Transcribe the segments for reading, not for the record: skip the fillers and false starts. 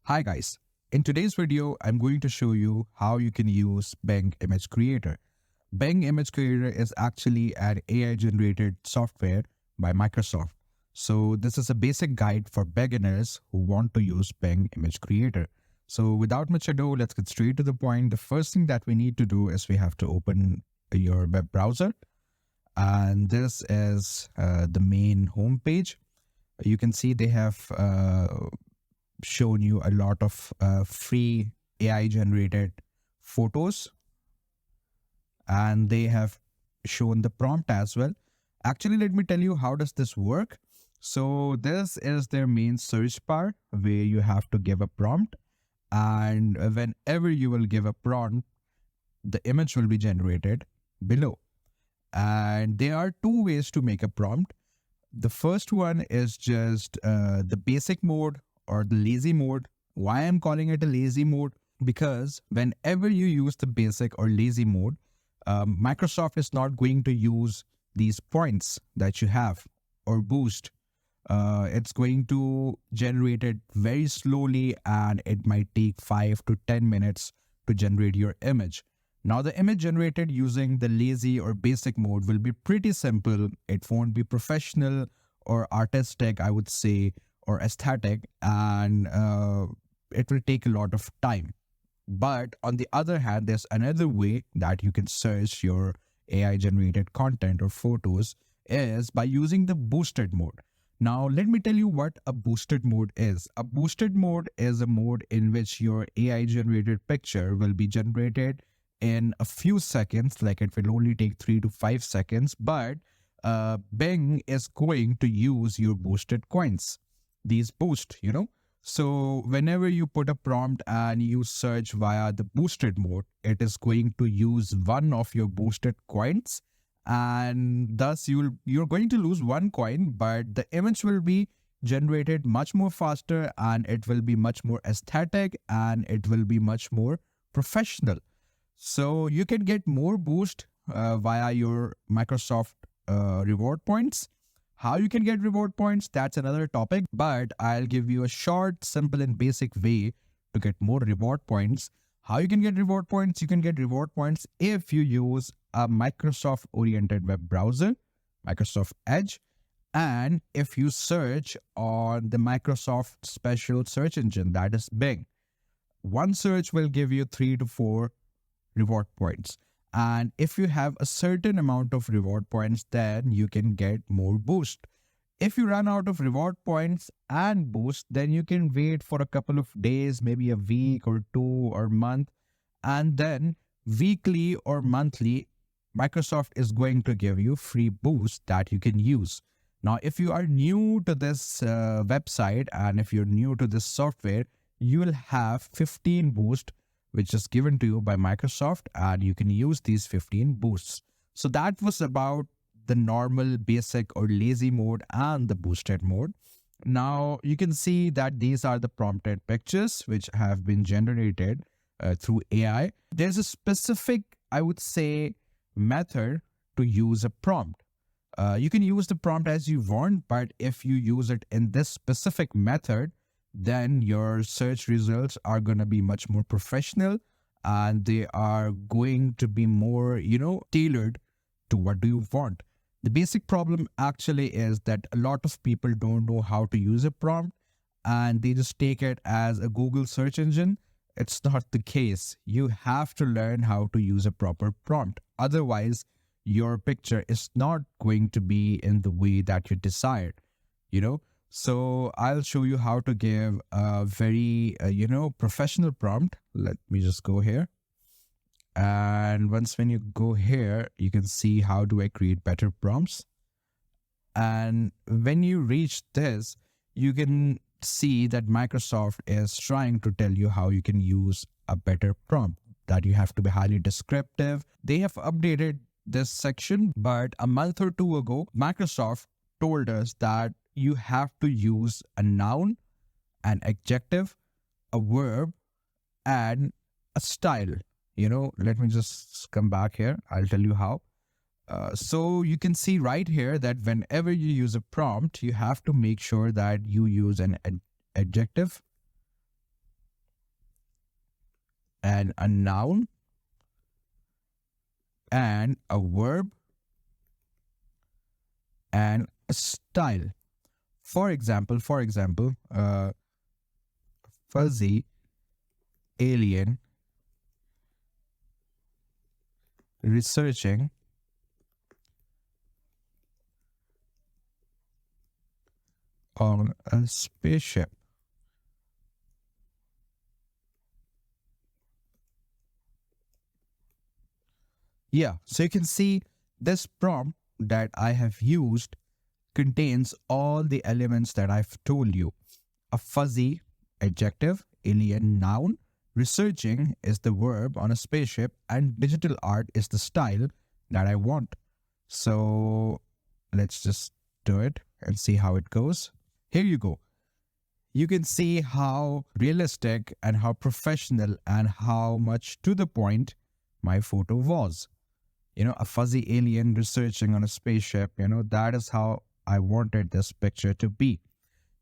Hi guys, in today's video, I'm going to show you how you can use Bing Image Creator. Bing Image Creator is actually an AI generated software by Microsoft. So this is a basic guide for beginners who want to use Bing Image Creator. So without much ado, let's get straight to the point. The first thing that we need to do is we have to open your web browser, and this is the main home page. You can see they have shown you a lot of free AI generated photos, and they have shown the prompt as well. Actually, let me tell you how does this work. So this is their main search bar where you have to give a prompt, and whenever you will give a prompt, the image will be generated below. And there are two ways to make a prompt. The first one is just the basic mode or the lazy mode. Why I'm calling it a lazy mode? Because whenever you use the basic or lazy mode, Microsoft is not going to use these points that you have or boost. It's going to generate it very slowly, and it might take 5 to 10 minutes to generate your image. Now, the image generated using the lazy or basic mode will be pretty simple. It won't be professional or artistic, I would say, or aesthetic, and it will take a lot of time. But on the other hand, there's another way that you can search your AI generated content or photos is by using the boosted mode. Now, let me tell you what a boosted mode is. A boosted mode is a mode in which your AI generated picture will be generated in a few seconds, like it will only take 3 to 5 seconds, but Bing is going to use your boosted coins, these boost. So whenever you put a prompt and you search via the boosted mode, it is going to use one of your boosted coins, and thus you're going to lose one coin, but the image will be generated much more faster, and it will be much more aesthetic, and it will be much more professional. So you can get more boost via your Microsoft reward points. How you can get reward points, that's another topic, but I'll give you a short, simple, and basic way to get more reward points. How you can get reward points? You can get reward points if you use a Microsoft oriented web browser, Microsoft Edge, and if you search on the Microsoft special search engine, that is Bing. One search will give you 3 to 4 reward points. And if you have a certain amount of reward points, then you can get more boost. If you run out of reward points and boost, then you can wait for a couple of days, maybe a week or two or month, and then weekly or monthly, Microsoft is going to give you free boost that you can use. Now, if you are new to this website and if you're new to this software, you will have 15 boost which is given to you by Microsoft, and you can use these 15 boosts. So that was about the normal, basic, or lazy mode and the boosted mode. Now you can see that these are the prompted pictures which have been generated through AI. There's a specific, I would say, method to use a prompt. You can use the prompt as you want, but if you use it in this specific method, then your search results are going to be much more professional, and they are going to be more, tailored to what do you want. The basic problem actually is that a lot of people don't know how to use a prompt, and they just take it as a Google search engine. It's not the case. You have to learn how to use a proper prompt. Otherwise, your picture is not going to be in the way that you desired, you know? So I'll show you how to give a very, professional prompt. Let me just go here. And when you go here, you can see how do I create better prompts. And when you reach this, you can see that Microsoft is trying to tell you how you can use a better prompt, that you have to be highly descriptive. They have updated this section, but a month or two ago, Microsoft told us that you have to use a noun, an adjective, a verb, and a style. Let me just come back here. I'll tell you how. So you can see right here that whenever you use a prompt, you have to make sure that you use an adjective, and a noun and a verb and a style. For example, fuzzy alien researching on a spaceship. Yeah, so you can see this prompt that I have used contains all the elements that I've told you. A fuzzy adjective, alien noun, researching is the verb on a spaceship, and digital art is the style that I want. So let's just do it and see how it goes. Here you go. You can see how realistic and how professional and how much to the point my photo was. A fuzzy alien researching on a spaceship, that is how I wanted this picture to be.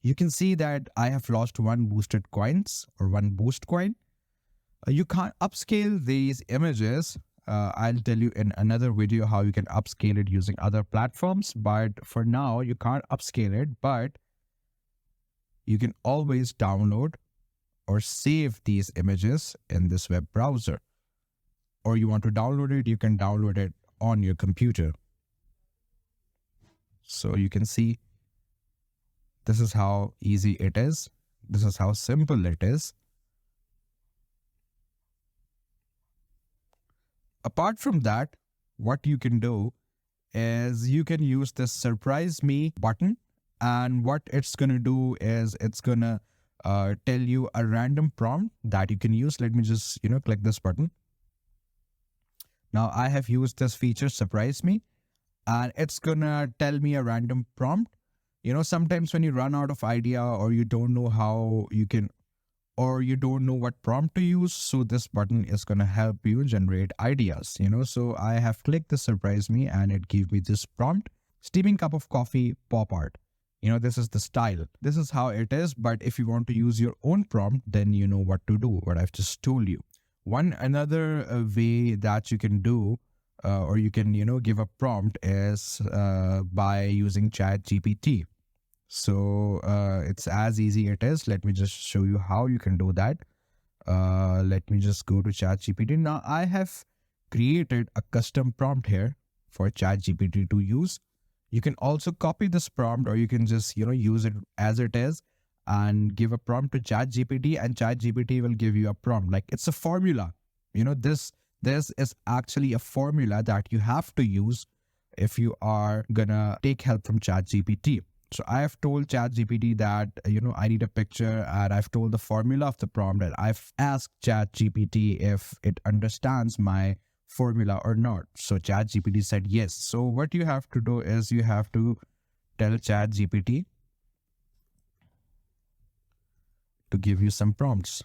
You can see that I have lost one boosted coins or one boost coin. You can't upscale these images. I'll tell you in another video how you can upscale it using other platforms. But for now, you can't upscale it, but you can always download or save these images in this web browser. Or you want to download it, you can download it on your computer. So you can see this is how easy it is. This is how simple it is. Apart from that, what you can do is you can use this surprise me button, and what it's going to do is it's going to tell you a random prompt that you can use. Let me just, click this button. Now I have used this feature, surprise me, and it's going to tell me a random prompt. Sometimes when you run out of idea or you don't know how you can, or you don't know what prompt to use, so this button is going to help you generate ideas. So I have clicked the surprise me and it gave me this prompt: steaming cup of coffee, pop art. This is the style. This is how it is. But if you want to use your own prompt, then you know what to do, what I've just told you. One another way that you can do or you can, give a prompt is by using ChatGPT. So it's as easy it is. Let me just show you how you can do that. Let me just go to ChatGPT. Now I have created a custom prompt here for ChatGPT to use. You can also copy this prompt, or you can just, use it as it is and give a prompt to ChatGPT, and ChatGPT will give you a prompt. Like, it's a formula. This is actually a formula that you have to use if you are gonna take help from ChatGPT. So I have told ChatGPT that, I need a picture, and I've told the formula of the prompt, and I've asked ChatGPT if it understands my formula or not. So ChatGPT said yes. So what you have to do is you have to tell ChatGPT to give you some prompts.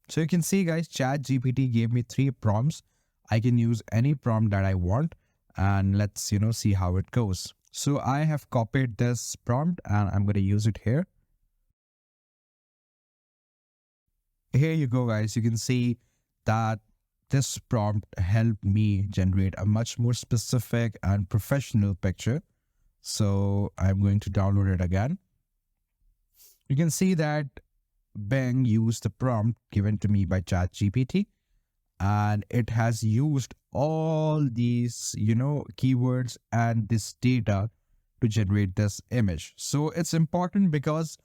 So you can see, guys, ChatGPT gave me 3 prompts. I can use any prompt that I want, and let's, see how it goes. So I have copied this prompt and I'm going to use it here. Here you go, guys. You can see that this prompt helped me generate a much more specific and professional picture. So I'm going to download it again. You can see that Bing used the prompt given to me by ChatGPT, and it has used all these, keywords and this data to generate this image. So it's important because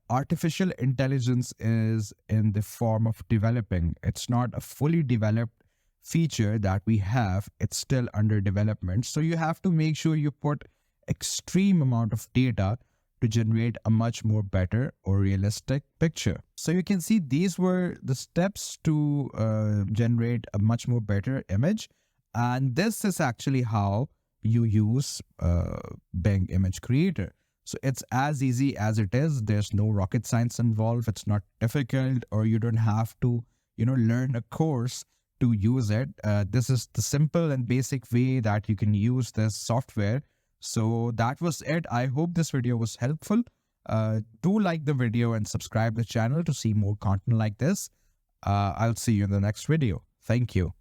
artificial intelligence is in the form of developing. It's not a fully developed feature that we have. It's still under development. So you have to make sure you put extreme amount of data to generate a much more better or realistic picture. So you can see these were the steps to generate a much more better image. And this is actually how you use Bing Image Creator. So it's as easy as it is. There's no rocket science involved. It's not difficult, or you don't have to, learn a course to use it. This is the simple and basic way that you can use this software. So that was it. I hope this video was helpful. Do like the video and subscribe the channel to see more content like this. I'll see you in the next video. Thank you.